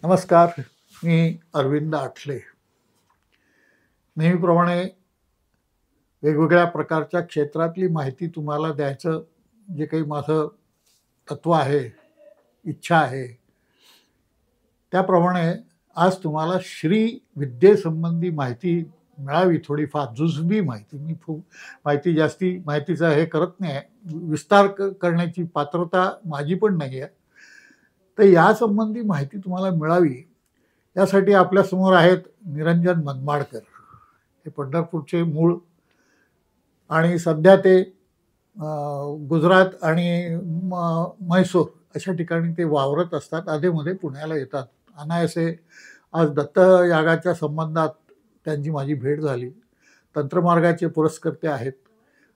नमस्कार. मी अरविंद आठले. नेहमीप्रमाणे वेगवेगळ्या प्रकारच्या क्षेत्रातली माहिती तुम्हाला द्यायचं जे काही माझं तत्व आहे, इच्छा आहे, त्याप्रमाणे आज तुम्हाला श्री विद्येसंबंधी माहिती मिळावी, थोडीफार जुजबी माहिती. मी खूप माहितीचा हे करत नाही आहे, विस्तार करण्याची पात्रता माझी पण नाही आहे. तर यासंबंधी माहिती तुम्हाला मिळावी यासाठी आपल्यासमोर आहेत निरंजन मनमाडकर. हे पंढरपूरचे मूळ आणि सध्या ते गुजरात आणि म्हैसूर अशा ठिकाणी ते वावरत असतात. अधेमध्ये पुण्याला येतात अनायासे. आज दत्तयागाच्या संबंधात त्यांची माझी भेट झाली. तंत्रमार्गाचे पुरस्कर्ते आहेत.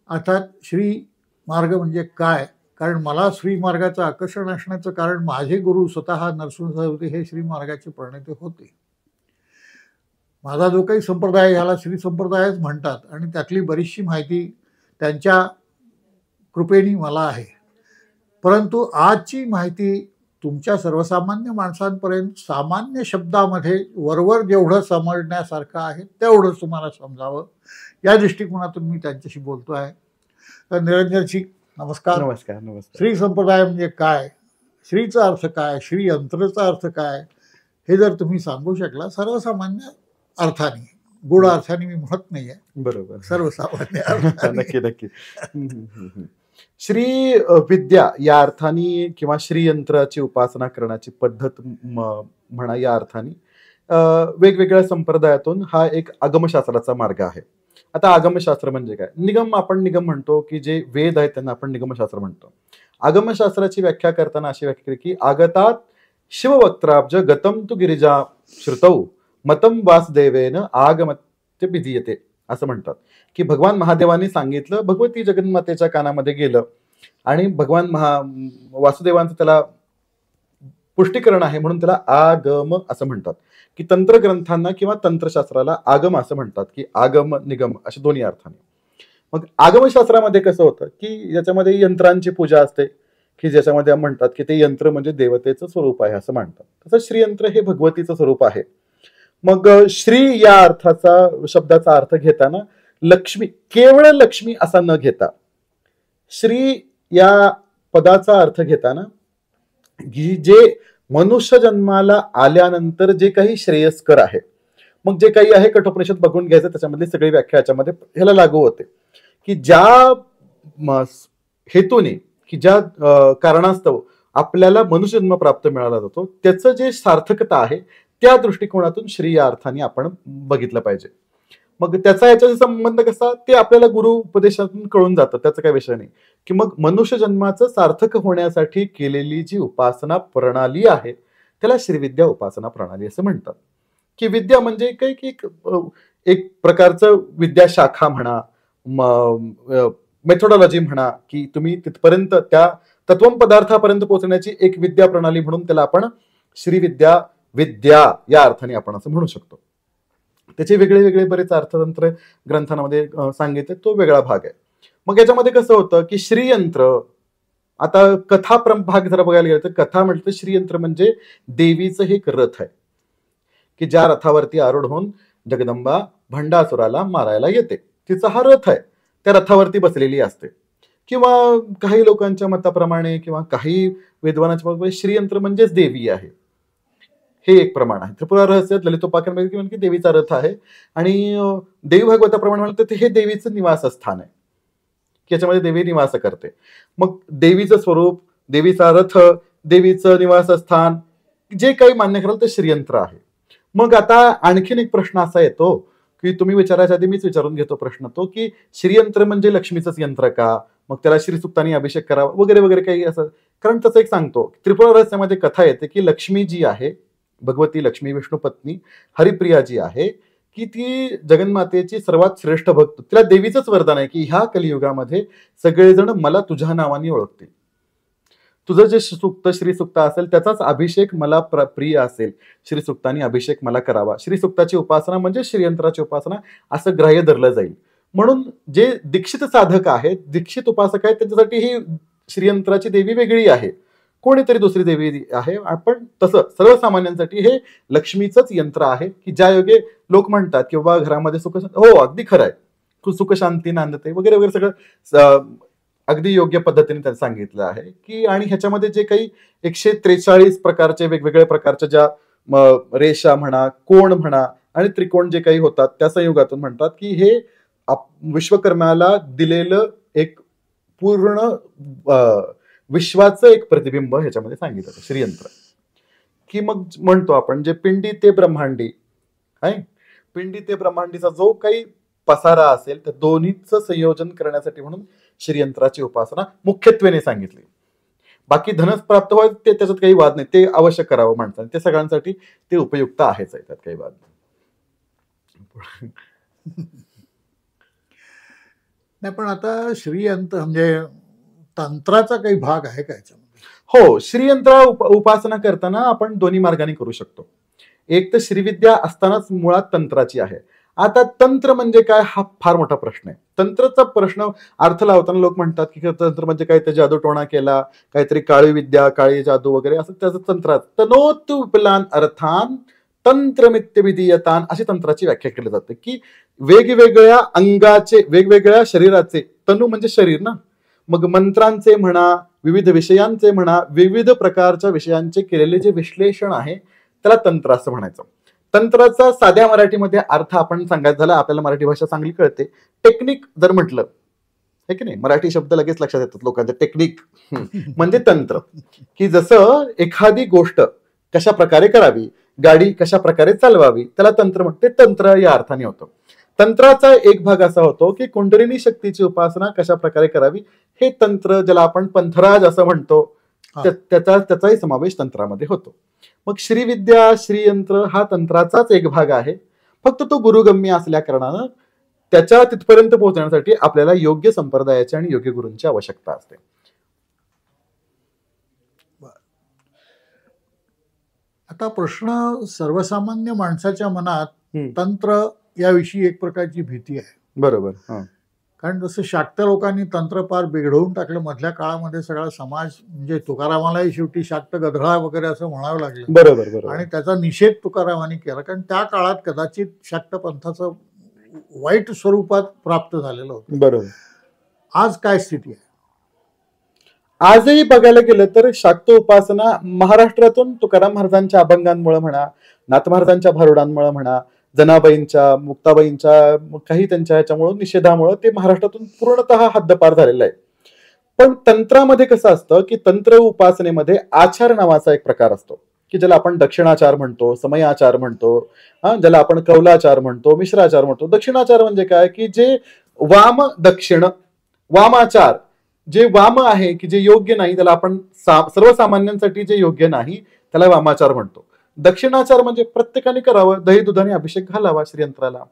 अर्थात श्री मार्ग म्हणजे काय, कारण मला श्री मार्गाचं आकर्षण असण्याचं कारण माझे गुरु स्वतः नरसिंह सरस्वती हे श्री मार्गाचे प्रणेते होते. माझा जो काही संप्रदाय ह्याला श्री संप्रदायच म्हणतात आणि त्यातली बरीचशी माहिती त्यांच्या कृपेने मला आहे. परंतु आजची माहिती तुमच्या सर्वसामान्य माणसांपर्यंत सामान्य शब्दामध्ये वरवर जेवढं समजण्यासारखं आहे तेवढंच तुम्हाला समजावं या दृष्टिकोनातून मी त्यांच्याशी बोलतो आहे. तर निरंजनजी नमस्कार. नमस्कार. नमस्कार. श्री संप्रदाय म्हणजे काय, श्रीचा अर्थ काय, श्री यंत्रचा अर्थ काय, हे जर तुम्ही सांगू शकला सर्वसामान्य अर्थाने, गुढ अर्थाने मी म्हणत नाहीये, बरोबर, सर्वसामान्य अर्थाने. नक्की नक्की. श्री विद्या या अर्थाने किंवा श्रीयंत्राची उपासना करण्याची पद्धत म्हणा या अर्थाने वेगवेगळ्या संप्रदायातून हा एक आगमशास्त्राचा मार्ग आहे. आता आगमशास्त्र म्हणजे काय? आपण निगम म्हणतो की जे वेद आहेत त्यांना आपण निगमशास्त्र म्हणतो. आगमशास्त्राची व्याख्या करताना अशी व्याख्या केली की आगतात शिववक्त्राब्ज गतम तु गिरिजा श्रुतौ मतम वासदेवेन आगमत्य विधीयते असं म्हणतात की भगवान महादेवांनी सांगितलं, भगवती जगन्मातेच्या कानामध्ये गेलं आणि भगवान वासुदेवांचं त्याला पुष्टीकरण आहे म्हणून त्याला आगम असं म्हणतात. की तंत्र ग्रंथांना किंवा तंत्रशास्त्राला आगम असं म्हणतात की आगम निगम अशा दोन्ही अर्थाने. मग आगमशास्त्रामध्ये कसं होतं की याच्यामध्ये यंत्रांची पूजा असते की ज्याच्यामध्ये म्हणतात की ते यंत्र म्हणजे देवतेचं स्वरूप आहे असं म्हणतात. तसं श्रीयंत्र हे भगवतीचं स्वरूप आहे. मग श्री या अर्थाचा शब्दाचा अर्थ घेताना लक्ष्मी, केवळ लक्ष्मी असा न घेता श्री या पदाचा अर्थ घेताना जे मनुष्य जन्माला आल्यानंतर जे काही श्रेयस्कर आहे, मग जे काही आहे कठोपनिषद बघून घ्यायचं, त्याच्यामधली सगळी व्याख्या याच्यामध्ये ह्याला लागू होते की ज्या हेतूने की ज्या कारणास्तव आपल्याला मनुष्य जन्म प्राप्त मिळाला जातो त्याचं जे सार्थकता आहे त्या दृष्टिकोनातून श्री या अर्थाने आपण बघितलं पाहिजे. मग त्याचा याच्याशी संबंध कसा ते आपल्याला गुरु उपदेशातून कळून जातं, त्याचा काही विषय नाही. की मग मनुष्य जन्माचं सार्थक होण्यासाठी केलेली जी उपासना प्रणाली आहे त्याला श्रीविद्या उपासना प्रणाली असं म्हणतात. की विद्या म्हणजे काय की एक प्रकारचं विद्याशाखा म्हणा, मेथोडॉलॉजी म्हणा, की तुम्ही तिथपर्यंत त्या तत्वम पदार्थापर्यंत पोहोचण्याची एक विद्या प्रणाली म्हणून त्याला आपण श्रीविद्या या अर्थाने आपण असं म्हणू शकतो. त्याचे वेगळे वेगळे बरेच अर्थतंत्र ग्रंथांमध्ये सांगितले, तो वेगळा भाग आहे. मग याच्यामध्ये कसं होतं की श्रीयंत्र, आता कथा भाग जरा बघायला गेलं तर कथा म्हटलं श्रीयंत्र म्हणजे देवीचं हे एक रथ आहे की ज्या रथावरती आरूढ होऊन जगदंबा भंडासुराला मारायला येते. तिचा हा रथ आहे, त्या रथावरती बसलेली असते. किंवा काही लोकांच्या मताप्रमाणे किंवा काही विद्वानाच्या मताप्रमाणे श्रीयंत्र म्हणजेच देवी आहे, हे एक प्रमाण आहे. त्रिपुरा रहस्य ललितोपाख्यानमध्ये की देवीचा रथ आहे आणि देवी भागवताप्रमाणे म्हणलं तर हे देवीचं निवासस्थान आहे की याच्यामध्ये देवी निवास करते. मग देवीचं स्वरूप, देवीचा रथ, देवीचं निवासस्थान जे काही मान्य कराल ते श्रीयंत्र आहे. मग आता आणखीन एक प्रश्न असा येतो की तुम्ही विचारायच्या आधी मीच विचारून घेतो प्रश्न तो की श्रीयंत्र म्हणजे लक्ष्मीचंच यंत्र का, मग त्याला श्रीसुक्तांनी अभिषेक करावा वगैरे वगैरे काही असं. कारण तसं एक सांगतो, त्रिपुरा रहस्यामध्ये कथा येते की लक्ष्मी जी आहे, भगवती लक्ष्मी विष्णू पत्नी हरिप्रिया जी आहे की ती जगन्मातेची सर्वात श्रेष्ठ भक्त, तिला देवीचंच वरदान आहे की ह्या कलियुगामध्ये सगळेजण मला तुझ्या नावाने ओळखतील. तुझं जे सुक्त श्रीसुक्त असेल त्याचाच अभिषेक मला प्रिय असेल, श्रीसुक्तांनी अभिषेक मला करावा. श्रीसुक्ताची उपासना म्हणजे श्रीयंत्राची उपासना असं ग्राह्य धरलं जाईल. म्हणून जे दीक्षित साधक आहेत, दीक्षित उपासक आहेत, त्यांच्यासाठी ही श्रीयंत्राची देवी वेगळी आहे. कोणीतरी दुसरी देवी आहे. आपण तसं सर्वसामान्यांसाठी हे लक्ष्मीचंच यंत्र आहे, की ज्या योगे लोक म्हणतात की बाबा घरामध्ये हो अगदी खरं आहे, सुख शांती नांदते वगैरे वगैरे सगळं अगदी योग्य पद्धतीने त्यांनी सांगितलं आहे की. आणि ह्याच्यामध्ये जे काही 143 प्रकारचे वेगवेगळ्या प्रकारच्या ज्या रेषा म्हणा, कोण म्हणा आणि त्रिकोण जे काही होतात त्या संयोगातून म्हणतात की हे विश्वकर्म्याला दिलेलं एक पूर्ण विश्वाचं एक प्रतिबिंब ह्याच्यामध्ये सांगितलं श्रीयंत्र. की मग म्हणतो आपण जे पिंडी ते ब्रह्मांडी आहे, पिंडी ते ब्रह्मांडीचा जो काही पसारा असेल त्या दोन्हीचं संयोजन करण्यासाठी म्हणून श्रीयंत्राची उपासना मुख्यत्वेने सांगितली. बाकी धनच प्राप्त व्हायचं ते त्याच्यात काही वाद नाही, ते अवश्य करावं माणसाने, ते सगळ्यांसाठी ते उपयुक्त आहेच आहे, त्यात काही वाद नाही. पण आता श्रीयंत्र म्हणजे तंत्राचा काही भाग आहे का याच्यामध्ये? हो, श्रीयंत्र उपासना करताना आपण दोन्ही मार्गाने करू शकतो. एक तर श्रीविद्या असतानाच मुळात तंत्राची आहे. आता तंत्र म्हणजे काय हा फार मोठा प्रश्न आहे. तंत्रचा प्रश्न अर्थ लावताना लोक म्हणतात की तंत्र म्हणजे काय, ते जादूटोणा केला, काहीतरी काळी विद्या, काळी जादू वगैरे असं त्याचं तंत्र. तनोतु विपुलान अर्थान तंत्रमित्य विधीयतान अशी तंत्राची व्याख्या केली जाते की वेगवेगळ्या अंगाचे, वेगवेगळ्या शरीराचे, तनु म्हणजे शरीर ना, मग मंत्रांचे म्हणा, विविध विषयांचे म्हणा, विविध प्रकारच्या विषयांचे केलेले जे विश्लेषण आहे त्याला तंत्र असं म्हणायचं. तंत्राचा साध्या मराठीमध्ये अर्थ आपण सांगायचं झाला, आपल्याला मराठी भाषा चांगली कळते. टेक्निक जर म्हटलं हे की नाही, मराठी शब्द लगेच लक्षात येतात लोकांच्या. टेक्निक म्हणजे तंत्र, की जसं एखादी गोष्ट कशा प्रकारे करावी, गाडी कशा प्रकारे चालवावी, त्याला तंत्र म्हणते. तंत्र या अर्थाने होतं. तंत्राचा एक भाग असा होतो की कुंडलिनी शक्तीची उपासना कशा प्रकारे करावी हे तंत्र, ज्याला आपण पंथराज असं म्हणतो, त्याचाही समावेश तंत्रामध्ये होतो. मग श्रीविद्या, श्रीयंत्र हा तंत्राचाच एक भाग आहे. फक्त तो गुरुगम्य असल्या कारणानं त्याच्या तिथपर्यंत पोहोचण्यासाठी आपल्याला योग्य संप्रदायाची आणि योग्य गुरूंची आवश्यकता असते. आता प्रश्न, सर्वसामान्य माणसाच्या मनात तंत्र याविषयी एक प्रकारची भीती आहे. बरोबर. कारण जसं शाक्त लोकांनी तंत्र पार बिघडवून टाकलं मधल्या काळामध्ये, सगळा समाज, म्हणजे तुकारामालाही शेवटी शाक्त गधळा वगैरे असं म्हणावं लागलं. बरोबर. आणि त्याचा निषेध तुकारामांनी केला, कारण त्या काळात कदाचित शाक्त पंथाचं वाईट स्वरूपात प्राप्त झालेलं होतं. बरोबर. आज काय स्थिती आहे? आजही बघायला गेलं तर शाक्त उपासना महाराष्ट्रातून तुकाराम महाराजांच्या अभंगांमुळे म्हणा, नाथ महाराजांच्या भारुडांमुळे म्हणा, जनाबाईंच्या, मुक्ताबाईंच्या काही त्यांच्या ह्याच्यामुळे निषेधामुळे ते महाराष्ट्रातून पूर्णतः हद्दपार झालेलं आहे. पण तंत्रामध्ये कसं असतं की तंत्र उपासनेमध्ये आचार नावाचा एक प्रकार असतो की ज्याला आपण दक्षिणाचार म्हणतो, समयाचार म्हणतो, ज्याला आपण कौलाचार म्हणतो, मिश्राचार म्हणतो. दक्षिणाचार म्हणजे काय की जे वाम दक्षिण, वामाचार, जे वाम आहे की जे योग्य नाही, त्याला आपण सर्वसामान्यांसाठी जे योग्य नाही त्याला वामाचार म्हणतो. दक्षिणाचार म्हणजे प्रत्येकाने करावं, दही दुधाने अभिषेक घालावा श्रीयंत्राला.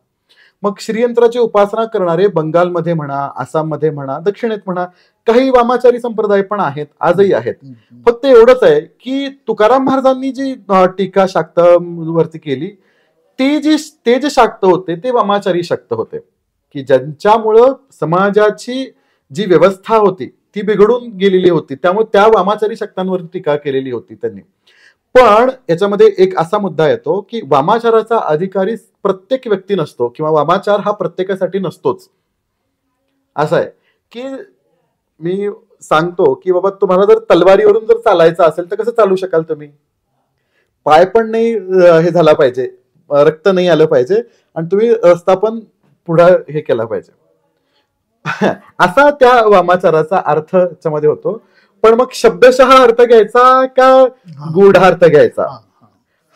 मग श्रीयंत्राची उपासना करणारे बंगालमध्ये म्हणा, आसाममध्ये म्हणा, दक्षिणेत म्हणा, काही वामाचारी संप्रदाय पण आहेत, आजही आहेत. फक्त एवढंच आहे की तुकाराम महाराजांनी जी टीका शाक्त वरती केली, ते जे शाक्त होते ते वामाचारी शाक्त होते, की ज्यांच्यामुळं समाजाची जी व्यवस्था होती ती बिघडून गेलेली होती, त्यामुळे त्या वामाचारी शक्तांवरती टीका केलेली होती त्यांनी. पण याच्यामध्ये एक असा मुद्दा येतो की वामाचाराचा अधिकारी प्रत्येक व्यक्ती नसतो, किंवा वामाचार हा प्रत्येकासाठी नसतोच. असं आहे की मी सांगतो की बाबा तुम्हाला जर तलवारीवरून जर चालायचं असेल तर कसं चालू शकाल तुम्ही? पाय पण नाही हे झाला पाहिजे, रक्त नाही आलं पाहिजे, आणि तुम्ही रस्ता पण पुढे हे केला पाहिजे. असा त्या वामाचाराचा अर्थ त्याच्यामध्ये होतो. पण मग शब्दशः अर्थ घ्यायचा का गूढार्थ घ्यायचा,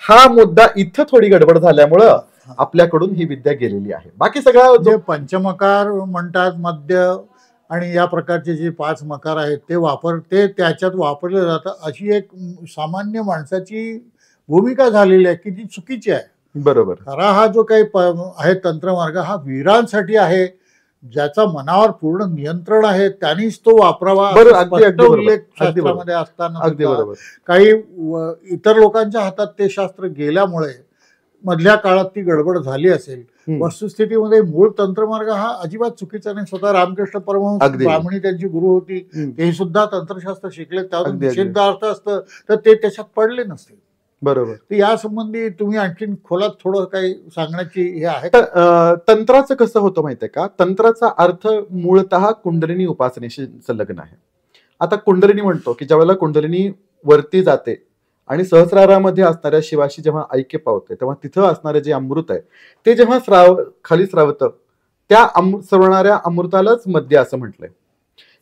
हा मुद्दा इथं थोडी गडबड झाल्यामुळं आपल्याकडून ही विद्या गेलेली आहे. बाकी सगळं जे पंचमकार म्हणतात, मध्य आणि या प्रकारचे जे 5 मकार आहेत ते त्याच्यात वापरले जातात, अशी एक सामान्य माणसाची भूमिका झालेली आहे की जी चुकीची आहे. बरोबर. खरा हा जो काही आहे तंत्रमार्ग हा वीरांसाठी आहे, ज्याचा मनावर पूर्ण नियंत्रण आहे, त्यांनीच तो वापरावा. उल्लेख शास्त्रामध्ये असताना काही इतर लोकांच्या हातात ते शास्त्र गेल्यामुळे मधल्या काळात ती गडबड झाली असेल. हम्म. वस्तुस्थितीमध्ये मूळ तंत्रमार्ग हा अजिबात चुकीचा नाही. स्वतः रामकृष्ण परमहंस अगदी. ब्राह्मणी त्यांची गुरु होती, हम्म. ते सुद्धा तंत्रशास्त्र शिकले. त्यातून अगदी, अगदी. निषिद्ध अर्थ असतं तर ते त्याच्यात पडले नसते. बरोबर. तर यासंबंधी तुम्ही आणखीन खोलात थोडं काही सांगण्याची हे आहे तर तंत्राचं कसं होतं माहितीये का? तंत्राचा अर्थ मूळतः कुंडलिनी उपासनेशी संलग्न आहे. आता कुंडलिनी म्हणतो की ज्यावेळेला कुंडलिनी वरती जाते आणि सहस्रारामध्ये असणाऱ्या शिवाशी जेव्हा ऐक्य पावते, तेव्हा तिथं असणारे जे अमृत आहे ते जेव्हा खाली स्रावतं, त्या स्रवणाऱ्या अमृतालाच मध्य असं म्हटलंय.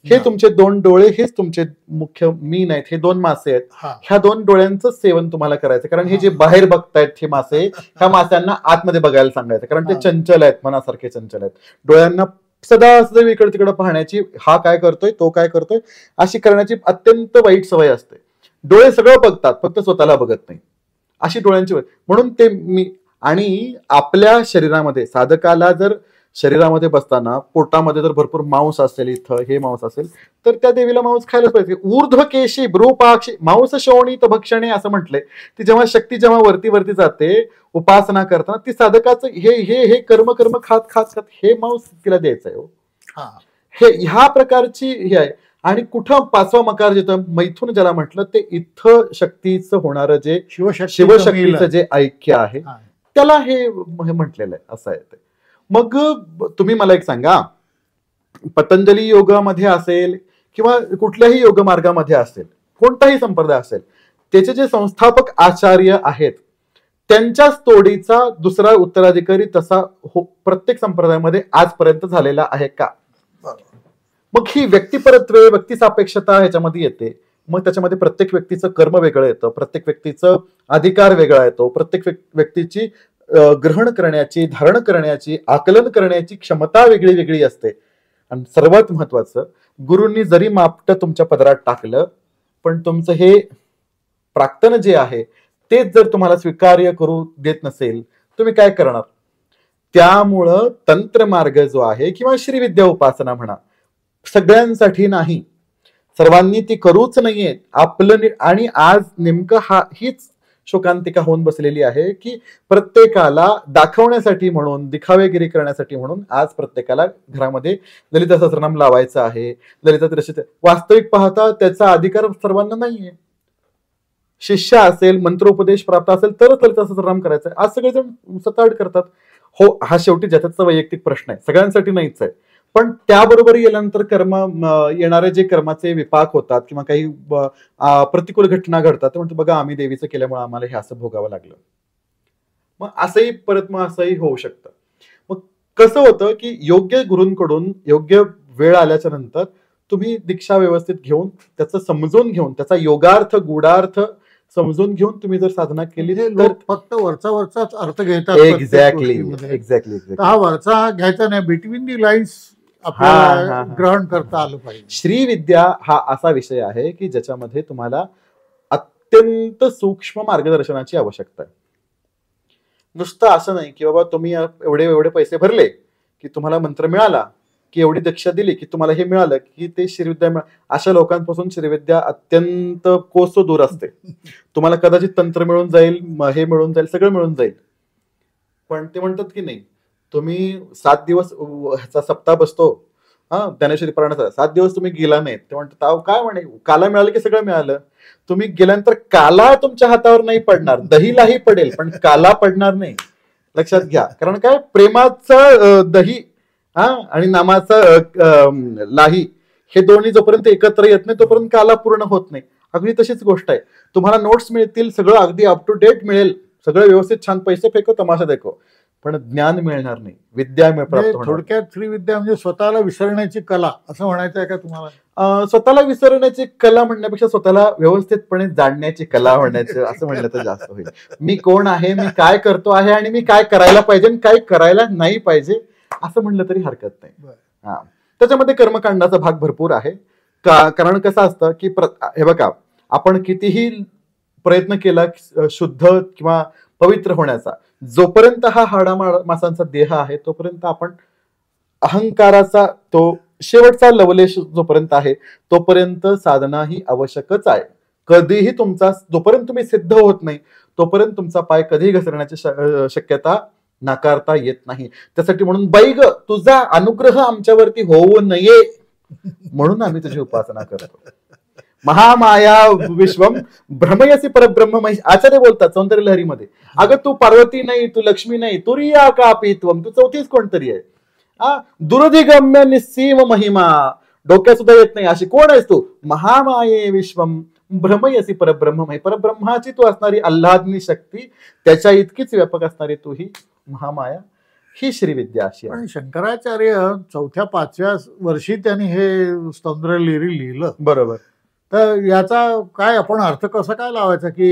हे तुमचे 2 डोळे, हेच तुमचे मुख्य मीन आहेत, हे 2 मासे आहेत. ह्या 2 डोळ्यांचं सेवन तुम्हाला करायचं. कारण हे जे बाहेर बघतायत हे मासे, ह्या मास्यांना आतमध्ये बघायला सांगायचं. कारण ते चंचल आहेत, मनासारखे चंचल आहेत. डोळ्यांना सदा इकडे तिकडे पाहण्याची, हा काय करतोय तो काय करतोय अशी करण्याची अत्यंत वाईट सवय असते. डोळे सगळं बघतात, फक्त स्वतःला बघत नाही, अशी डोळ्यांची. म्हणून ते मी आणि आपल्या शरीरामध्ये साधकाला जर शरीरामध्ये बसताना पोटामध्ये जर भरपूर मांस असेल, इथं हे मांस असेल, तर त्या देवीला मांस खायलाच पाहिजे. ऊर्ध्व केशी भ्रूपाक्षी मांस शोणीत भक्षणे असं म्हटलंय. ती जेव्हा शक्ती जेव्हा वरती वरती जाते उपासना करताना, ती साधकाचं हे कर्म खात खात खात हे मांस तिला द्यायचं आहे. हे ह्या प्रकारची हे आहे. आणि कुठं 5वा मकार जिथं मैथुन ज्याला म्हटलं, ते इथं शक्तीचं होणारं जे शिवशक्तीचं जे ऐक्य आहे त्याला हे म्हटलेलं आहे. असं आहे ते. मग तुम्ही मला एक सांगा, पतंजली योगामध्ये असेल किंवा कुठल्याही योग मार्गामध्ये असेल, कोणताही संप्रदाय असेल, त्याचे जे संस्थापक आचार्य आहेत त्यांच्याच तोडीचा दुसरा उत्तराधिकारी तसा प्रत्येक संप्रदायामध्ये आजपर्यंत झालेला आहे का? मग ही व्यक्तिपरत्वे, व्यक्तिसापेक्षता ह्याच्यामध्ये येते. मग त्याच्यामध्ये प्रत्येक व्यक्तीचं कर्म वेगळं येतं, प्रत्येक व्यक्तीचं अधिकार वेगळा येतो, प्रत्येक व्यक्तीची ग्रहण करण्याची, धारण करण्याची, आकलन करण्याची क्षमता वेगळी वेगळी असते. आणि सर्वात महत्वाचं, गुरूंनी जरी मापटं तुमच्या पदरात टाकलं, पण तुमचं हे प्राक्तन जे आहे तेच जर तुम्हाला स्वीकार्य करू देत नसेल, तुम्ही काय करणार? त्यामुळं तंत्रमार्ग जो आहे किंवा श्रीविद्या उपासना म्हणा, सगळ्यांसाठी नाही, सर्वांनी ती करूच नाहीये आपलं. आणि आज नेमकं हीच शोकांतिका होऊन बसलेली आहे की प्रत्येकाला दाखवण्यासाठी म्हणून, दिखावेगिरी करण्यासाठी म्हणून आज प्रत्येकाला घरामध्ये ललित सहस्रनाम लावायचं आहे, ललिता त्रिशती. वास्तविक पाहता त्याचा अधिकार सर्वांना नाहीये. शिष्य असेल, मंत्रोपदेश प्राप्त असेल तरच ललिता सहस्रनाम करायचं आहे. आज सगळेजण सताड करतात. हो, हा शेवटी ज्याचा वैयक्तिक प्रश्न आहे, सगळ्यांसाठी नाहीच आहे. पण त्याबरोबर गेल्यानंतर येणारे जे कर्माचे विपाक होतात किंवा काही प्रतिकूल घटना घडतात, ते म्हणतो बघा आम्ही देवीचं केल्यामुळे आम्हाला हे असं भोगावं लागलं. मग असंही परत असंही होऊ शकतं. मग कसं होतं की योग्य गुरूंकडून योग्य वेळ आल्याच्या नंतर तुम्ही दीक्षा व्यवस्थित घेऊन, त्याचं समजून घेऊन, त्याचा योगार्थ गूढार्थ समजून घेऊन तुम्ही जर साधना केली तर फक्त वरचाच अर्थ घेतात. एक्झॅक्टली हा वरचा घ्यायचा नाही, बिटवीन दी लाईन्स आपल्याला ग्रहण करता आलं पाहिजे. श्रीविद्या हा असा विषय आहे की ज्याच्यामध्ये तुम्हाला अत्यंत सूक्ष्म मार्गदर्शनाची आवश्यकता आहे. नुसतं असं नाही की बाबा तुम्ही एवढे पैसे भरले की तुम्हाला मंत्र मिळाला, की एवढी दीक्षा दिली की तुम्हाला हे मिळालं की ते श्रीविद्या अशा लोकांपासून श्रीविद्या अत्यंत कोसो दूर असते. तुम्हाला कदाचित तंत्र मिळून जाईल, हे मिळून जाईल, सगळं मिळून जाईल, पण ते म्हणतात की नाही, तुम्ही 7 दिवस ह्याचा सप्ताह बसतो, ज्ञानेश्वरी पारायणाचा 7 दिवस तुम्ही गेला नाहीत, ते म्हणतात काय म्हणे, काला मिळालं की सगळं मिळालं. तुम्ही गेल्यानंतर काला तुमच्या हातावर नाही पडणार, दहीलाही पडेल पण काला पडणार नाही. लक्षात घ्या. कारण काय, प्रेमाचं दही आणि नामाचं लाही हे दोन्ही जोपर्यंत एकत्र येत नाही तोपर्यंत काला पूर्ण होत नाही. अगदी तशीच गोष्ट आहे. तुम्हाला नोट्स मिळतील, सगळं अगदी अप टू डेट मिळेल, सगळं व्यवस्थित छान पैसे फेको तमाशा देखो, पण ज्ञान मिळणार नाही, विद्या प्राप्त होणार. थोडक्यात श्रीविद्या म्हणजे स्वतःला विसरण्याची कला असं म्हणायचं आहे का तुम्हाला? स्वतःला विसरण्याची कला म्हणण्यापेक्षा स्वतःला व्यवस्थितपणे जाणण्याची कला म्हणायचं असं म्हणलं तर जास्त होईल. मी कोण आहे, मी काय करतो आहे आणि मी काय करायला पाहिजे आणि काय करायला नाही पाहिजे असं म्हणलं तरी हरकत नाही. त्याच्यामध्ये कर्मकांडाचा भाग भरपूर आहे. कारण कसं असतं की हे बघा, आपण कितीही प्रयत्न केला शुद्ध किंवा पवित्र होण्याचा, जोपर्यंत हा हाडा मासांचा देह आहे तोपर्यंत आपण अहंकाराचा तो शेवटचा लवलेश जोपर्यंत आहे तोपर्यंत साधना ही आवश्यकच आहे. कधीही तुमचा, जोपर्यंत तुम्ही सिद्ध होत नाही तोपर्यंत तुमचा पाय कधीही घसरण्याची शक्यता नाकारता येत नाही. त्यासाठी म्हणून बाई ग, तुझा अनुग्रह आमच्यावरती होऊ नये म्हणून आम्ही तुझी उपासना करतो. महामाया विश्वम भ्रमयसी परब्रह्म. आचार्य बोलतात सौंदर्य लहरीमध्ये, अगं तू पार्वती नाही, तू लक्ष्मी नाही, तुरिया कापित्वम, तू चौथीच कोणतरी आहे. दुरधिगम्य निस्सीम महिमा, डोक्यात सुद्धा येत नाही अशी कोण आहेस तू. महामाये विश्वम भ्रमयसी परब्रह्म. परब्रह्माची तू असणारी आल्हादनी शक्ती, त्याच्या इतकीच व्यापक असणारी तू ही महामाया, ही श्रीविद्या अशी आहे. पण शंकराचार्य 4-5व्या वर्षी त्यांनी हे सौंदर्य लहरी लिहिलं. बरोबर. तर याचा काय आपण अर्थ कसा काय लावायचा की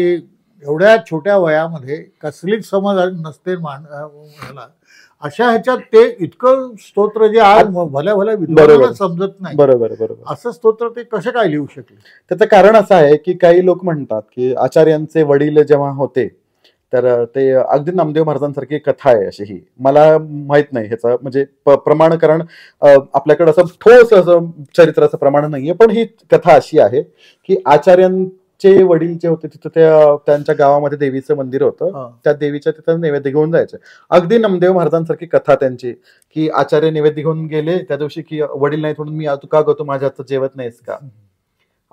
एवढ्या छोट्या वयामध्ये कसलीच समज नसते ह्याला, अशा ह्याच्यात ते इतकं स्तोत्र जे आज भल्या भल्या विद्वानांना समजत नाही, बरोबर बरोबर, असं स्तोत्र ते कसे काय लिहू शकले. त्याचं कारण असं आहे की काही लोक म्हणतात की आचार्यांचे वडील जेव्हा होते तर ते अगदी नामदेव महाराजांसारखी कथा आहे अशी. ही मला माहित नाही ह्याचं म्हणजे प्रमाण, कारण आपल्याकडे असं ठोस असं चरित्राचं प्रमाण नाहीये, पण ही कथा अशी आहे की आचार्यांचे वडील जे होते तिथं त्यांच्या गावामध्ये देवीचं मंदिर होतं, त्या देवीच्या तिथं नैवेद्य घेऊन जायचं. अगदी नामदेव महाराजांसारखी कथा त्यांची की आचार्य नैवेद्य घेऊन गेले त्या दिवशी की वडील नाही म्हणून मी तू का गो तू माझ्या हातचं जेवत नाहीस का.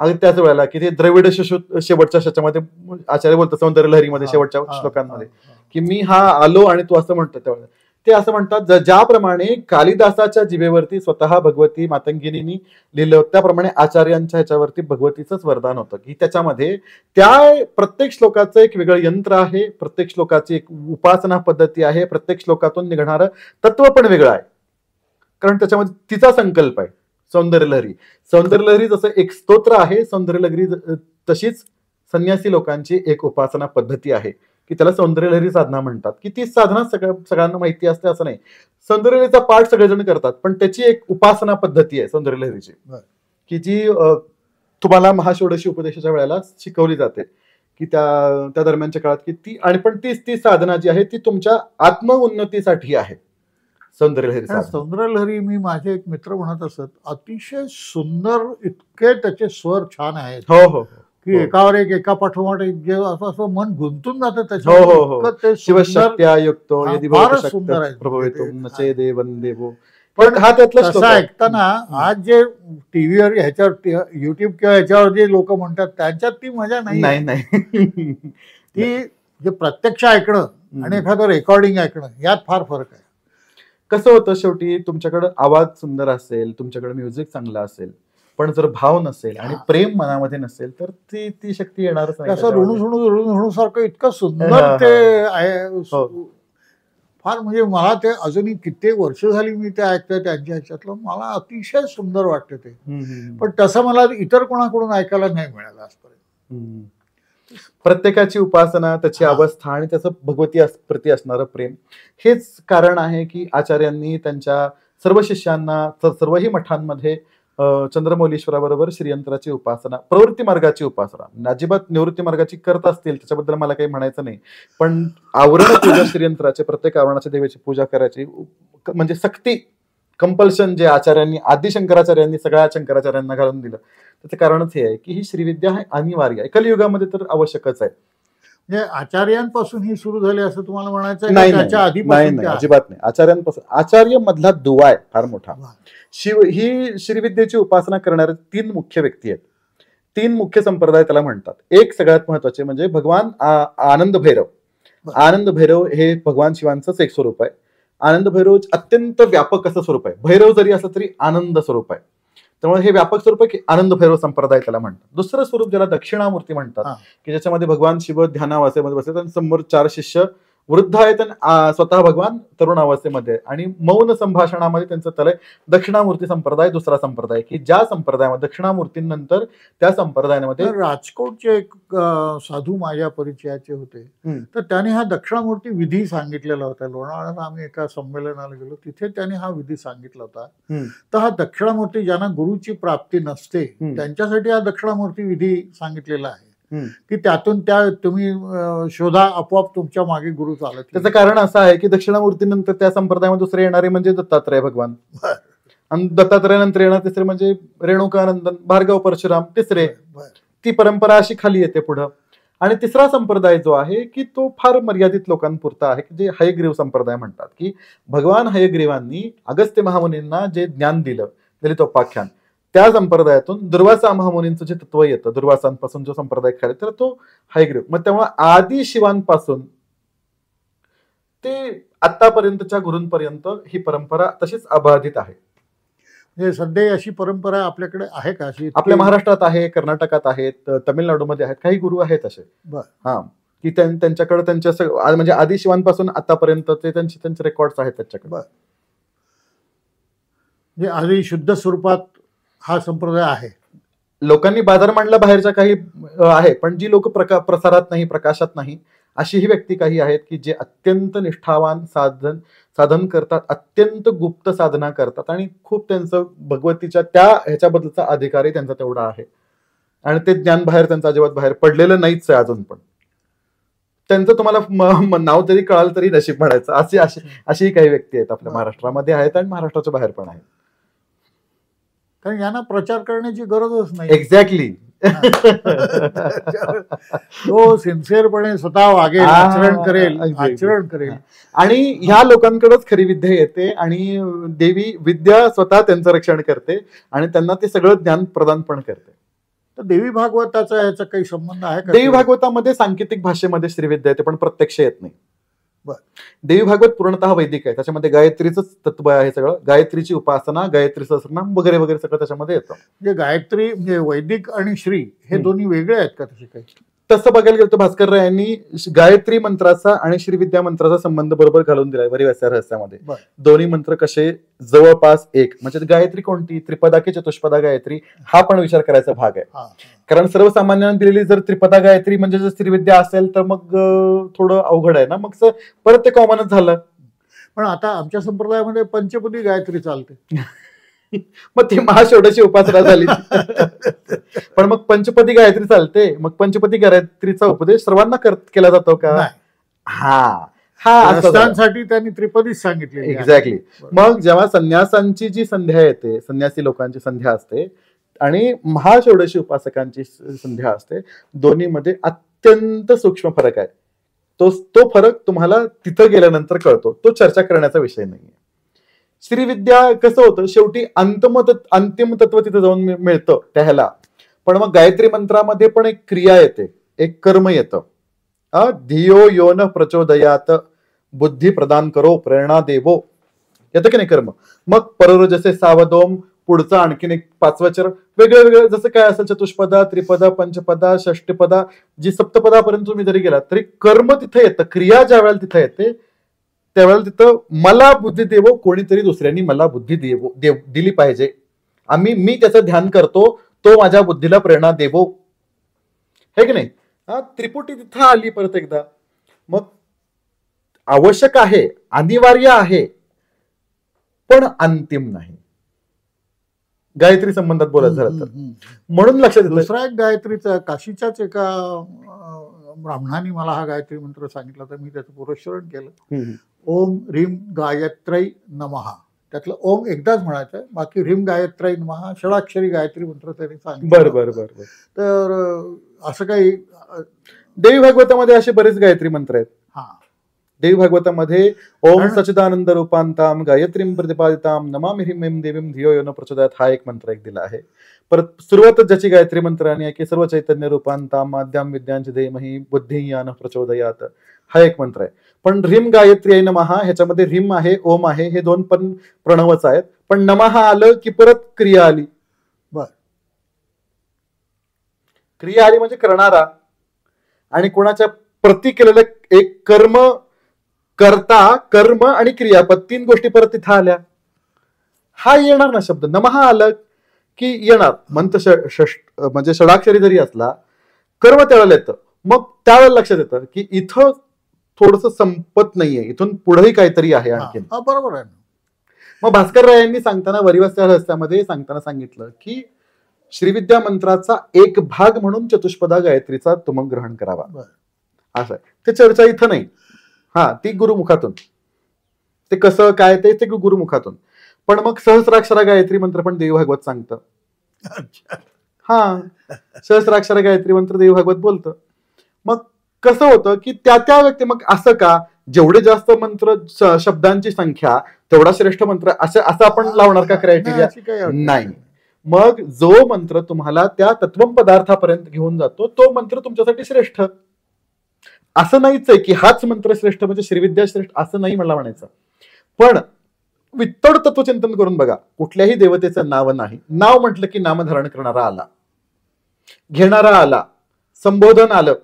अगदी त्याच वेळेला की ते द्रविड शेवटच्या शतकामध्ये आचार्य बोलतात सौंदर्य लहरीमध्ये शेवटच्या श्लोकांमध्ये की मी हा आलो आणि तू असं म्हणतो. त्यावेळेला ते असं म्हणतात ज्याप्रमाणे कालिदासाच्या जिभेवरती स्वतः भगवती मातंगिनींनी लिहिलं त्याप्रमाणे आचार्यांच्या ह्याच्यावरती भगवतीचंच वरदान होतं की त्याच्यामध्ये त्या प्रत्येक श्लोकाचं एक वेगळं यंत्र आहे, प्रत्येक श्लोकाची एक उपासना पद्धती आहे, प्रत्येक श्लोकातून निघणारं तत्व पण वेगळं आहे, कारण त्याच्यामध्ये तिचा संकल्प आहे. सौंदर्य लहरी, सौंदर्य लहरी जसं एक स्तोत्र आहे, सौंदर्य लहरी तशीच संन्यासी लोकांची एक उपासना पद्धती आहे की त्याला सौंदर्य लहरी साधना म्हणतात. की ती साधना सगळ्यांना माहिती असते असं नाही, सौंदर्य लहरीचा पाठ सगळेजण करतात, पण त्याची एक उपासना पद्धती आहे सौंदर्य लहरीची की जी तुम्हाला महाषोडशी उपदेशाच्या वेळेला शिकवली जाते की त्या दरम्यानच्या काळात की ती, आणि पण ती साधना जी आहे ती तुमच्या आत्मउन्नतीसाठी आहे. सौंदर्य लहरी मी माझे एक मित्र म्हणत असत, अतिशय सुंदर, इतके त्याचे स्वर छान आहेत. हो हो, की एकावर एक एका पाठोपाठ एक जे असं मन गुंतून जातं त्याच्यावर. शिवशक्त्या युक्तो यदि फारच सुंदर आहे. पण हा त्यातला तसं ऐकताना आज जे टीव्हीवर ह्याच्यावर युट्यूब किंवा ह्याच्यावर जे लोक म्हणतात त्यांच्यात ती मजा नाही. ती जे प्रत्यक्ष ऐकणं आणि एखादं रेकॉर्डिंग ऐकणं यात फार फरक आहे. कसं होतं शेवटी तुमच्याकडे आवाज सुंदर असेल, तुमच्याकडे म्युझिक चांगला असेल, पण जर भाव नसेल आणि प्रेम मनामध्ये नसेल तर ती शक्ती येणारच नाही. असं ऋणू सारखं इतकं सुंदर ते आहे. फार म्हणजे मला ते अजूनही कित्येक वर्ष झाली मी ते ऐकतोय त्यांच्या ह्याच्यातलं, मला अतिशय सुंदर वाटतं ते. पण तसं मला इतर कोणाकडून ऐकायला नाही मिळालं आजपर्यंत. प्रत्येकाची उपासना, त्याची अवस्था आणि त्याचं भगवती प्रती असणारं प्रेम हेच कारण आहे की आचार्यांनी त्यांच्या सर्व शिष्यांना सर्वही मठांमध्ये चंद्रमौलीश्वराबरोबर श्रीयंत्राची उपासना, प्रवृत्ती मार्गाची उपासना, अजिबात निवृत्ती मार्गाची करत असतील त्याच्याबद्दल मला काही म्हणायचं नाही, पण आवरण पूजा श्रीयंत्राचे, प्रत्येक आवरणाच्या देवाची पूजा करायची म्हणजे सक्ती, कंपल्शन जे आचार्यांनी, आदि शंकराचार्यांनी सगळ्या शंकराचार्यांना घालून दिलं, त्याचं कारणच हे आहे की ही श्रीविद्या आहे अनिवार्य आहे. कलियुगामध्ये तर आवश्यकच आहे. म्हणजे आचार्यांपासून ही सुरू झाली असं तुम्हाला म्हणायचं नाही? अजिबात नाही. आचार्यांपासून, आचार्य मधला दुवा आहे फार मोठा. ही श्रीविद्येची उपासना करणारे 3 मुख्य व्यक्ती आहेत, 3 मुख्य संप्रदाय त्याला म्हणतात. एक सगळ्यात महत्वाचे म्हणजे भगवान आनंद भैरव. आनंद भैरव हे भगवान शिवांचंच एक स्वरूप आहे. आनंद भैरव अत्यंत व्यापक असं स्वरूप आहे. भैरव जरी असलं तरी आनंद स्वरूप आहे, त्यामुळे हे व्यापक स्वरूप आहे की आनंद भैरव संप्रदाय त्याला म्हणतात. दुसरं स्वरूप ज्याला दक्षिणामूर्ती म्हणतात की ज्याच्यामध्ये भगवान शिव ध्यानावस्थेमध्ये बसतात आणि समोर 4 शिष्य वृद्ध आहेत आणि स्वतः भगवान तरुण अवस्थेमध्ये, आणि मौन संभाषणामध्ये त्यांचं तलय. दक्षिणामूर्ती संप्रदाय दुसरा संप्रदाय की ज्या संप्रदायामध्ये दक्षिणामूर्तींनंतर त्या संप्रदायामध्ये राजकोटचे एक साधू माझ्या परिचयाचे होते, तर त्याने हा दक्षिणामूर्ती विधी सांगितलेला होता. लोणावळ्याला आम्ही एका संमेलनाला गेलो, तिथे त्याने हा विधी सांगितला होता. तर हा दक्षिणामूर्ती ज्यांना गुरुची प्राप्ती नसते त्यांच्यासाठी हा दक्षिणामूर्ती विधी सांगितलेला आहे की त्यातून तुम्ही शोधा, आपोआप तुमच्या मागे गुरु चालत. त्याचं कारण असं आहे की दक्षिणामूर्तीनंतर त्या संप्रदायामध्ये दुसरे येणारे म्हणजे दत्तात्रय भगवान, आणि दत्तात्रयानंतर येणार तिसरे म्हणजे रेणुकानंदन, भार्गव परशुराम तिसरे. ती परंपरा अशी खाली येते पुढं. आणि तिसरा संप्रदाय जो आहे की तो फार मर्यादित लोकांपुरता आहे, की जे हयग्रीव संप्रदाय म्हणतात, की भगवान हयग्रीवांनी अगस्त्य महामुनींना जे ज्ञान दिलं ललितोपाख्यान, त्या संप्रदायातून दुर्वासा महामुनींचं जे तत्व येतं, दुर्वासांपासून जो संप्रदाय खाली, तर तो हयग्रीव. मग त्यामुळे आदि शिवांपासून ते आतापर्यंतच्या गुरूंपर्यंत ही परंपरा तशीच अबाधित आहे. म्हणजे सध्या अशी परंपरा आपल्याकडे आहे का? अशी आपल्या महाराष्ट्रात आहे, कर्नाटकात आहेत, तामिळनाडूमध्ये आहेत, काही गुरु आहेत असे. हा, की त्यांच्याकडे त्यांच्या म्हणजे आदि शिवांपासून आतापर्यंतचे त्यांचे रेकॉर्ड्स आहेत त्याच्याकडे. म्हणजे आधी शुद्ध स्वरूपात हा संप्रदाय आहे. लोकांनी बाजार मांडला बाहेरच्या काही आहे, पण जी लोक प्रसारात नाही, प्रकाशात नाही, अशीही व्यक्ती काही आहेत की जे अत्यंत निष्ठावान साधन करतात, अत्यंत गुप्त साधना करतात आणि खूप त्यांचं भगवतीच्या त्या ह्याच्याबद्दलचा अधिकारही त्यांचा तेवढा आहे आणि ते ज्ञान बाहेर त्यांचं अजिबात बाहेर पडलेलं नाहीच आहे अजून. पण त्यांचं तुम्हाला नाव तरी कळालं तरी नशीब म्हणायचं. अशीही काही व्यक्ती आहेत आपल्या महाराष्ट्रामध्ये आहेत आणि महाराष्ट्राच्या बाहेर पण आहेत. कारण यांना प्रचार करण्याची गरजच नाही. एक्झॅक्टली. तो सिन्सिअरपणे स्वतः वागेल, आचरण करेल आणि ह्या लोकांकडेच खरी विद्या येते आणि देवी विद्या स्वतः त्यांचं रक्षण करते आणि त्यांना ते सगळं ज्ञान प्रदान पण करते. तर देवी भागवताचा याचा काही संबंध आहे का? देवी भागवतामध्ये सांकेतिक भाषेमध्ये श्रीविद्या येते, पण प्रत्यक्ष येत नाही. देवी भागवत पूर्णतः वैदिक आहे. त्याच्यामध्ये गायत्रीचं तत्व आहे सगळं, गायत्रीची उपासना, गायत्री सहस्रनाम वगैरे वगैरे सगळं त्याच्यामध्ये येतं. म्हणजे गायत्री म्हणजे वैदिक आणि श्री हे दोन्ही वेगळे आहेत का तसे काही? तसं बघायला गेलं तर भास्कर रायांनी गायत्री मंत्राचा आणि श्रीविद्या मंत्राचा संबंध बरोबर घालून दिलाय वरिवास्या रहस्यामध्ये. दोन्ही मंत्र कसे जवळपास एक, म्हणजे गायत्री कोणती, त्रिपदा की चतुष्पदा गायत्री, हा पण विचार करायचा भाग आहे. कारण सर्वसामान्यांना दिलेली जर त्रिपदा गायत्री म्हणजे जर श्रीविद्या असेल तर मग थोडं अवघड आहे ना, मग परत ते कॉमनच झालं. पण आता आमच्या संप्रदायामध्ये पंचपदी गायत्री चालते. मग ती महाषोडशी उपासना झाली. पण मग पंचपदी गायत्री चालते, मग पंचपदी गायत्रीचा उपदेश सर्वांना केला जातो का? साठी त्यांनी त्रिपदीच सांगितले. एक्झॅक्टली. मग जेव्हा संन्यासांची जी संध्या येते, संन्यासी लोकांची संध्या असते आणि महाषोडशी उपासकांची संध्या असते, दोन्हीमध्ये अत्यंत सूक्ष्म फरक आहे. तो फरक तुम्हाला तिथं गेल्यानंतर कळतो, तो चर्चा करण्याचा विषय नाहीये. श्रीविद्या कसं होतं, शेवटी अंतिम तत्व तिथं जाऊन मिळतं त्याला. पण मग गायत्री मंत्रामध्ये पण एक क्रिया येते, एक कर्म येतं. धियो यो न प्रचोदयात बुद्धी प्रदान करो प्रेरणा देवो, येतं की नाही कर्म. मग पररोजसे सावधोम, पुढचं आणखीन एक 5वं चरण, वेगळं जसं काय असेल, चतुष्पदा, त्रिपदा, पंचपदा, षष्टपदा, जी सप्तपदापर्यंत तुम्ही जरी गेलात तरी कर्म तिथे येतं. क्रिया ज्या वेळेला तिथे येते त्यावेळेला तिथं मला बुद्धी देवो, कोणीतरी दुसऱ्यांनी मला बुद्धी दिली पाहिजे, मी त्याचं ध्यान करतो, तो माझ्या बुद्धीला प्रेरणा देवो, हे की नाही. त्रिपुटी तिथं आली परत एकदा. मग आवश्यक आहे, अनिवार्य आहे, पण अंतिम नाही. गायत्री संबंधात बोलायचं झालं तर म्हणून लक्षात येतं. दुसरा एक गायत्रीचा काशीच्याच एका ब्राह्मणाने मला हा गायत्री मंत्र सांगितला, तर मी त्याचं पुरस्करण केलं. ओम ह्रीम गायत्रै नमः. त्यातलं ओम एकदाच म्हणायचं, बाकी ह्रीम गायत्रै नमः षडाक्षरी गायत्री मंत्र त्यांनी सांगितलं. बरं. तर असं काही देवी भागवतामध्ये असे बरेच गायत्री मंत्र आहेत. देवी भागवतामध्ये ओम सच्चिदानंद रूपांताम गायत्रीम प्रतिपादिताम नमामि ह्रीं ऐं देवीं धियो यो न प्रचोदयात, हा एक मंत्र एक दिला आहे. परत सुरुवातच ज्याची गायत्री मंत्राने आहे की सर्व चैतन्य रूपांताम माद्याम विद्यांच धीमहि बुद्धी या न प्रचोदयात, हा एक मंत्र आहे. पण ह्रीम गायत्री नमः ह्याच्यामध्ये ह्रीम आहे, ओम आहे, हे दोन पण प्रणवच आहेत. पण नमः आलं की परत क्रिया आली. क्रिया आली म्हणजे करणारा आणि कोणाच्या प्रती केलेलं एक कर्म, कर्ता, कर्म आणि क्रियापद, 3 गोष्टी परत तिथं आल्या. हा येणार ना शब्द. नमः आलं की येणार. मंत्र म्हणजे षडाक्षरी जरी असला, कर्म त्यावेळेला येतं. मग त्यावेळेला लक्षात येतं की इथं थोडस संपत नाहीये, इथून पुढेही काहीतरी आहे आणखी. बरोबर आहे. मग भास्कर रायांनी सांगताना वरिवास्या रहस्यामध्ये सांगताना सांगितलं की श्रीविद्या मंत्राचा एक भाग म्हणून चतुष्पदा गायत्रीचा तुम्ही ग्रहण करावा, असं आहे. ते चर्चा इथं नाही. ती गुरुमुखातून, ते कसं काय ते गुरुमुखातून. पण मग सहस्राक्षरा गायत्री मंत्र पण देवी भागवत सांगतं. सहस्राक्षरा गायत्री मंत्र देवी भागवत बोलतं. मग कसं होतं की त्या व्यक्ती, मग असं का जेवढे जास्त मंत्र शब्दांची संख्या तेवढा श्रेष्ठ मंत्र, असं आपण लावणार का क्रायटेरिया? नाही. मग जो मंत्र तुम्हाला त्या तत्वम पदार्थापर्यंत घेऊन जातो तो मंत्र तुमच्यासाठी श्रेष्ठ. असं नाहीच आहे की हाच मंत्र श्रेष्ठ म्हणजे श्रीविद्या श्रेष्ठ, असं नाही मला म्हणायचं. पण वित्तड तत्वचिंतन करून बघा, कुठल्याही देवतेचं नाव नाही, नाव म्हटलं की नामधारण करणारा आला, घेणारा आला, संबोधन आलं,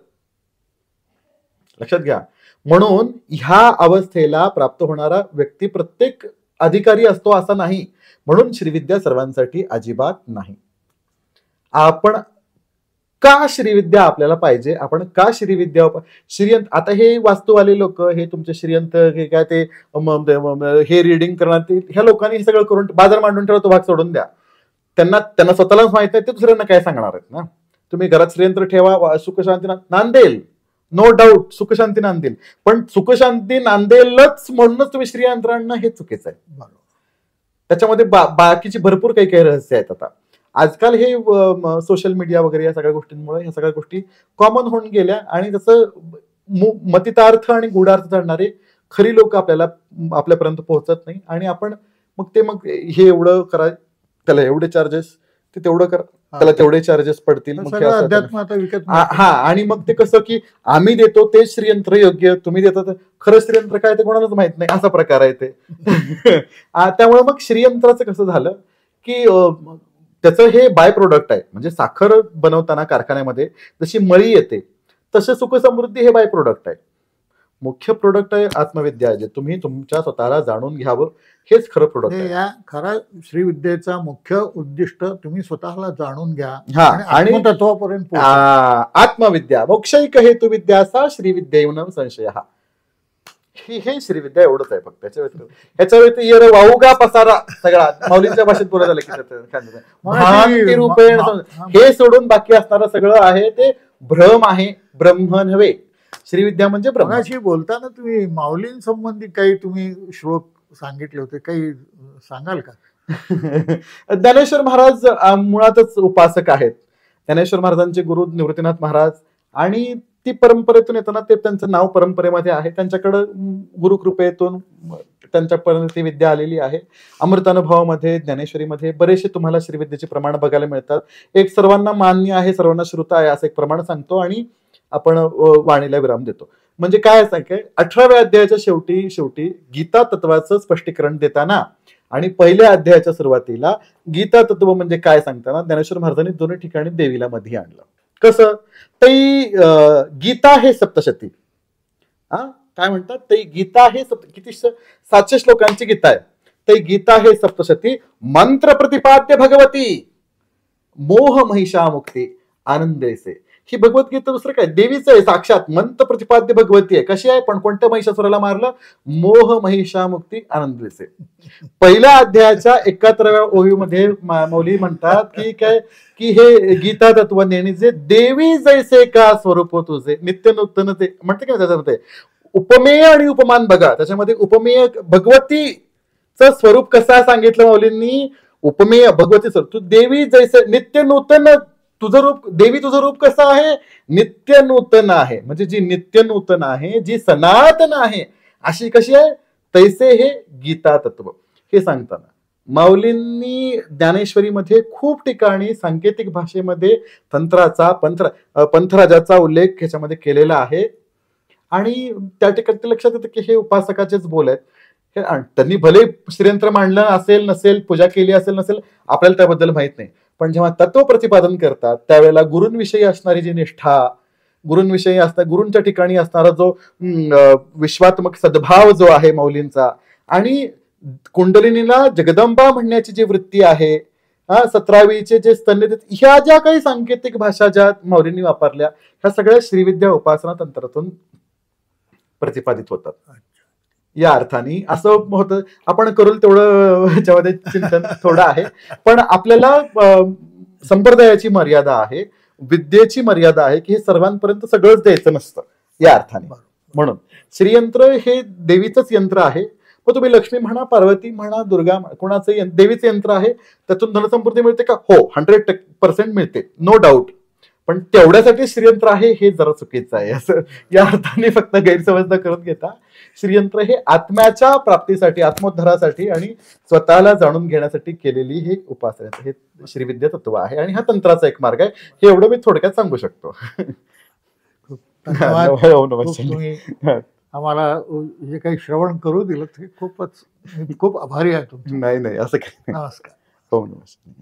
लक्षात घ्या. म्हणून ह्या अवस्थेला प्राप्त होणारा व्यक्ती प्रत्येक अधिकारी असतो असं नाही. म्हणून श्रीविद्या सर्वांसाठी अजिबात नाही. आपण का श्रीविद्या आपल्याला पाहिजे, आपण का श्रीविद्या श्रीयंत, आता हे वास्तूवाले लोक, हे तुमचे श्रीयंत, हे काय ते हे रिडिंग करणार, ह्या लोकांनी हे सगळं करून बाजार मांडून ठेवा, तो भाग सोडून द्या. त्यांना स्वतःलाच माहित नाही, ते दुसऱ्यांना काय सांगणार आहेत ना. तुम्ही घरात श्रीयंत्र ठेवा, सुखशांती नांदेल, नो डाऊट सुखशांती नांदेल, पण सुखशांती नांदेलच म्हणूनच तुम्ही श्रीयंत्र आणणं हे चुकीचं आहे. त्याच्यामध्ये बाकीची भरपूर काही काही रहस्य आहेत. आता आजकाल हे सोशल मीडिया वगैरे या सगळ्या गोष्टींमुळे ह्या सगळ्या गोष्टी कॉमन होऊन गेल्या आणि त्याचं मतितार्थ आणि गुढार्थ जाणणारे खरी लोक आपल्यापर्यंत पोहोचत नाही. आणि आपण मग हे एवढं करा, त्याला एवढे चार्जेस, ते तेवढं करा, त्याला तेवढे चार्जेस पडतील. हा, आणि मग ते कसं की आम्ही देतो ते श्रीयंत्र योग्य, तुम्ही देता खरं श्रीयंत्र काय ते कोणालाच माहित नाही, असा प्रकार आहे ते. त्यामुळे मग श्रीयंत्राचं कसं झालं की त्याचं हे बाय प्रोडक्ट आहे. म्हणजे साखर बनवताना कारखान्यामध्ये जशी मळी येते तसे सुखसमृद्धी हे बाय प्रोडक्ट आहे. मुख्य प्रोडक्ट आहे आत्मविद्या, जे तुम्ही तुमच्या स्वतःला जाणून घ्यावं, हेच खरं प्रोडक्ट आहे. या खरा श्रीविद्येचा मुख्य उद्दिष्ट तुम्ही स्वतःला जाणून घ्या आणि तत्वापर्यंत आत्मविद्या मोक्षैक हेतु विद्यासा श्रीविद्येन संशय, हे श्रीविद्या एवढंच आहे फक्त. ह्याच्या व्यतिरिक्त वाहुगा पसारा सगळा माऊलींच्या भाषेत बोला झालं की रूपेण, हे सोडून बाकी असणारं सगळं आहे ते भ्रम आहे, ब्रह्म नव्हे. श्रीविद्या म्हणजे ब्रह्माशी बोलताना तुम्ही माऊलींसंबंधी काही तुम्ही श्लोक सांगितले होते, काही सांगाल का? ज्ञानेश्वर महाराज मुळातच उपासक आहेत. ज्ञानेश्वर महाराजांचे गुरु निवृत्तीनाथ महाराज, आणि ती परंपरेतून येताना ते त्यांचं नाव परंपरेमध्ये आहे. त्यांच्याकडं गुरुकृपेतून त्यांच्यापर्यंत ती विद्या आलेली आहे. अमृतानुभवामध्ये, ज्ञानेश्वरीमध्ये बरेचसे तुम्हाला श्रीविद्येचे प्रमाण बघायला मिळतात. एक सर्वांना मान्य आहे, सर्वांना श्रुत आहे असं एक प्रमाण सांगतो आणि आपण वाणीला विराम देतो. म्हणजे काय असं की 18व्या अध्यायाच्या शेवटी गीता तत्वाचं स्पष्टीकरण देताना आणि पहिल्या अध्यायाच्या सुरुवातीला गीता तत्व म्हणजे काय सांगताना ज्ञानेश्वर महाराजांनी दोन्ही ठिकाणी देवीला मध्ये आणलं. कसं? तै गीता हे सप्तशती, काय म्हणतात, तै गीता हे किती 700 श्लोकांची गीता आहे. तै गीता हे सप्तशती मंत्र प्रतिपाद्य भगवती मोह महिषा मुक्ती आनंदेसे. ही भगवद्गीता दुसरं काय, देवीचं आहे, साक्षात मंत्र प्रतिपाद्य भगवती आहे. कशी आहे? पण कोणत्या महिषासुराला मारलं? मोह महिषा मुक्ती आनंदेसे. पहिल्या अध्यायाच्या 71व्या ओळीमध्ये मौली म्हणतात की काय, की हे गीता तत्व नेणीचे देवी जैसे का स्वरूप तुझे नित्य नूतन, ते म्हणते का त्याच्यामध्ये उपमेय आणि उपमान बघा. त्याच्यामध्ये उपमेय भगवतीचं स्वरूप कसं सांगितलं मौलींनी, उपमेय भगवती स्वरूप, तू देवी जैसे नित्य नूतन, तुझं रूप देवी, तुझं रूप कसं आहे? नित्य नूतन आहे. म्हणजे जी नित्य नूतन आहे, जी सनातन आहे, अशी कशी आहे? तैसे हे गीता तत्व. हे सांगताना माऊलींनी ज्ञानेश्वरीमध्ये खूप ठिकाणी सांकेतिक भाषेमध्ये तंत्राचा पंथराजाचा उल्लेख ह्याच्यामध्ये केलेला आहे. आणि त्या ठिकाणी लक्षात येतं की हे उपासकाचेच बोल आहेत. त्यांनी भले श्रीयंत्र मांडलं असेल नसेल, पूजा केली असेल नसेल, आपल्याला त्याबद्दल माहित नाही, पण जेव्हा तत्व प्रतिपादन करतात त्यावेळेला गुरूंविषयी असणारी जी निष्ठा, गुरूंविषयी गुरूंच्या ठिकाणी असणारा जो विश्वात्मक सद्भाव जो आहे मौलींचा, आणि कुंडलिनीला जगदंबा म्हणण्याची जी वृत्ती आहे, 17वीचे जे स्तन्य, ह्या ज्या काही सांकेतिक भाषा ज्या मौलींनी वापरल्या, ह्या सगळ्या श्रीविद्या उपासना तंत्रातून प्रतिपादित होतात. या अर्थाने असं होतं. आपण करू तेवढं ह्याच्यामध्ये चिंतन थोडं आहे, पण आपल्याला संप्रदायाची मर्यादा आहे, विद्येची मर्यादा आहे की हे सर्वांपर्यंत सगळंच द्यायचं नसतं या अर्थाने. म्हणून श्रीयंत्र हे देवीचंच यंत्र आहे. मग तुम्ही लक्ष्मी म्हणा, पार्वती म्हणा, दुर्गा, कोणाचं देवीचं यंत्र आहे, त्यातून धनसंपत्ती मिळते का? हो, 100% मिळते, नो डाऊट. पण तेवढ्यासाठी श्रीयंत्र आहे हे जरा चुकीचं आहे, असं या अर्थाने फक्त गैरसमज न करून घेता श्रीयंत्र हे आत्म्याच्या प्राप्तीसाठी, आत्मोद्धारासाठी आणि स्वतःला जाणून घेण्यासाठी केलेली ही उपासना, हे श्रीविद्या तत्व आहे आणि हा तंत्राचा एक मार्ग आहे, हे एवढं मी थोडक्यात सांगू शकतो. धन्यवाद. हो, खूप नमस्कार. तुम्ही आम्हाला जे काही श्रवण करू दिलं ते खूप आभारी आहे तुमचं. नाही असं काही नाही. नमस्कार. हो, नमस्कार.